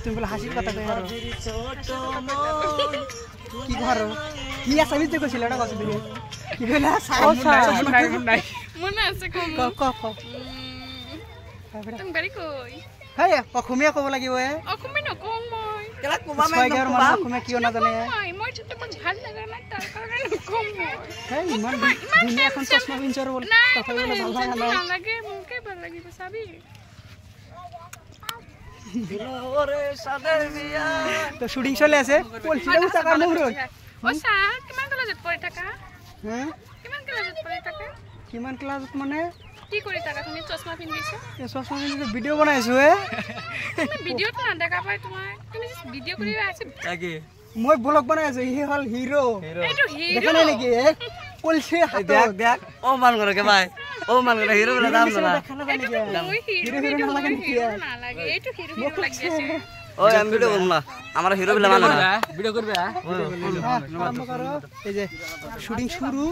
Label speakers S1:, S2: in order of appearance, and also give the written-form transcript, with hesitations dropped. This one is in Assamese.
S1: তুমি বলে হাসির কথা কই আর কি করো কি আসামি তো কইছিল না কথা দিকে কি বলে নাই
S2: মনে আছে কম
S1: ক
S2: তুমি বাড়ি কই
S1: হেই অসমীয়া কব লাগিব
S2: অসমীয়া নকম মই
S1: কেলা কবা মই মানে অসমীয়া কিয় না জানে
S2: মই তো তোমাক ভাল লাগা না তাৰ কাৰণে নকম মই
S1: হেই ইমান ধুনীয়া এখন চশমা পিনছৰ বল তথাপি বলে ভাল
S2: নালাগে মোকে ভাল লাগিব চাবি
S3: দিলরে সাদের মিয়া
S1: তো শুটিং চলে আছে পলছিলা টাকা নউর
S2: ও সা কিমান কলেজত পঢ়ি থাকা
S1: হ্যাঁ
S2: কিমান কলেজত পঢ়ি থাকা
S1: কিমান ক্লাস মানে
S2: কি কৰি থাকা তুমি চশমা পিন্ধিছা
S1: এই চশমা পিনছৰ ভিডিও বনাইছো
S2: তুমি ভিডিওত না দেখা পাই তোমাৰ তুমি ভিডিও কৰি আছে
S3: তাকে
S1: মই ব্লগ বনাই আছো ই হল হিরো
S2: এইটো হিরো
S1: দেখা নাই নেকি পলছে
S3: দেখ দেখ ও মান করে কে ভাই ও মান করে হিরো বলে দাম না
S2: মই হিরো নালাগে এইটো হিরো হিরো লাগি আছে
S3: ও আমি ভিডিও করব না আমার হিরো বলে মানে না
S4: ভিডিও করবে
S1: আরম্ভ করো এই যে শুটিং শুরু